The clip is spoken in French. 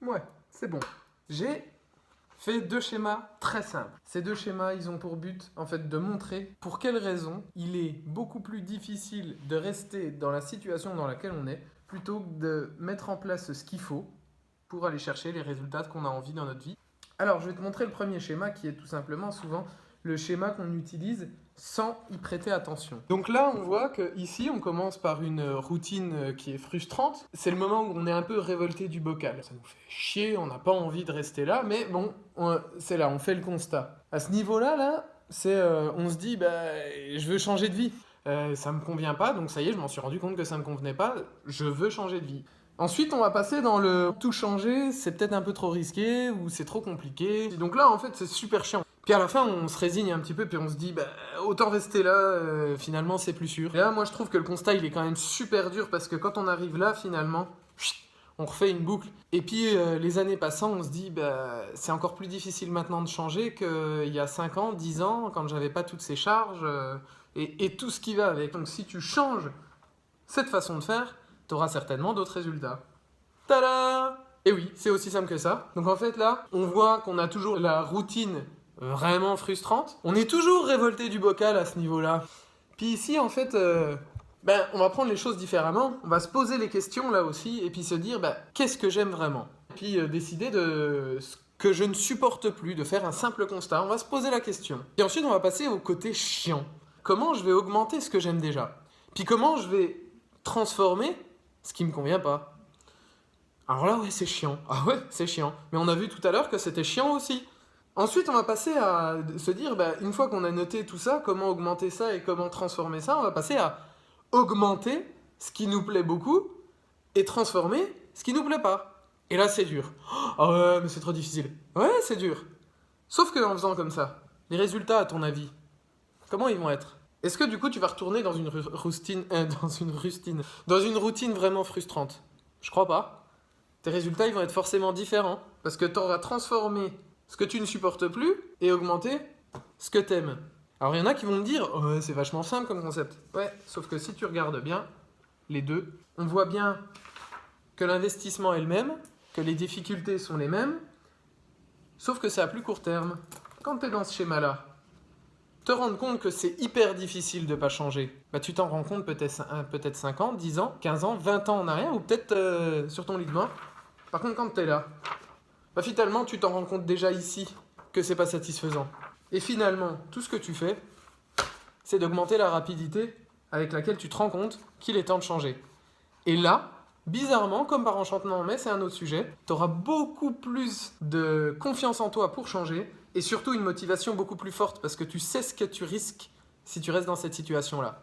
Ouais, c'est bon. J'ai fait deux schémas très simples. Ces deux schémas, ils ont pour but, en fait, de montrer pour quelles raisons il est beaucoup plus difficile de rester dans la situation dans laquelle on est, plutôt que de mettre en place ce qu'il faut pour aller chercher les résultats qu'on a envie dans notre vie. Alors, je vais te montrer le premier schéma qui est tout simplement souvent le schéma qu'on utilise sans y prêter attention. Donc là, on voit qu'ici, on commence par une routine qui est frustrante. C'est le moment où on est un peu révolté du bocal. Ça nous fait chier, on n'a pas envie de rester là, mais bon, c'est là, on fait le constat. À ce niveau-là, on se dit, je veux changer de vie. Ça me convient pas, donc ça y est, je m'en suis rendu compte que ça me convenait pas, je veux changer de vie. Ensuite, on va passer dans le tout changer, c'est peut-être un peu trop risqué ou c'est trop compliqué. Donc là, en fait, c'est super chiant. Puis à la fin, on se résigne un petit peu, puis on se dit, autant rester là, finalement, c'est plus sûr. Et là, moi, je trouve que le constat, il est quand même super dur parce que quand on arrive là, finalement, on refait une boucle. Et puis, les années passant, on se dit, c'est encore plus difficile maintenant de changer qu'il y a 5 ans, 10 ans, quand j'avais pas toutes ces charges et tout ce qui va avec. Donc, si tu changes cette façon de faire, tu auras certainement d'autres résultats. Tada! Et oui, c'est aussi simple que ça. Donc en fait là, on voit qu'on a toujours la routine vraiment frustrante. On est toujours révolté du bocal à ce niveau-là. Puis ici, en fait, on va prendre les choses différemment. On va se poser les questions là aussi et puis se dire, qu'est-ce que j'aime vraiment? Et puis décider de ce que je ne supporte plus, de faire un simple constat. On va se poser la question. Et ensuite, on va passer au côté chiant. Comment je vais augmenter ce que j'aime déjà? Puis comment je vais transformer ce qui me convient pas. Alors là, ouais, c'est chiant. Ah ouais, c'est chiant. Mais on a vu tout à l'heure que c'était chiant aussi. Ensuite, on va passer à se dire, une fois qu'on a noté tout ça, comment augmenter ça et comment transformer ça, on va passer à augmenter ce qui nous plaît beaucoup et transformer ce qui nous plaît pas. Et là, c'est dur. Ah ouais, mais c'est trop difficile. Ouais, c'est dur. Sauf qu'en faisant comme ça, les résultats, à ton avis, comment ils vont être? Est-ce que du coup tu vas retourner dans une routine vraiment frustrante? Je crois pas. Tes résultats ils vont être forcément différents parce que tu auras transformé ce que tu ne supportes plus et augmenté ce que tu aimes. Alors il y en a qui vont me dire oh, ouais, c'est vachement simple comme concept. Ouais, sauf que si tu regardes bien les deux, on voit bien que l'investissement est le même, que les difficultés sont les mêmes, sauf que c'est à plus court terme. Quand tu es dans ce schéma-là, te rendre compte que c'est hyper difficile de ne pas changer, tu t'en rends compte peut-être 5 ans, 10 ans, 15 ans, 20 ans en arrière, ou peut-être sur ton lit de mort. Par contre, quand tu es là, finalement, tu t'en rends compte déjà ici que c'est pas satisfaisant. Et finalement, tout ce que tu fais, c'est d'augmenter la rapidité avec laquelle tu te rends compte qu'il est temps de changer. Et là, bizarrement, comme par enchantement, mais c'est un autre sujet, tu auras beaucoup plus de confiance en toi pour changer et surtout une motivation beaucoup plus forte parce que tu sais ce que tu risques si tu restes dans cette situation-là.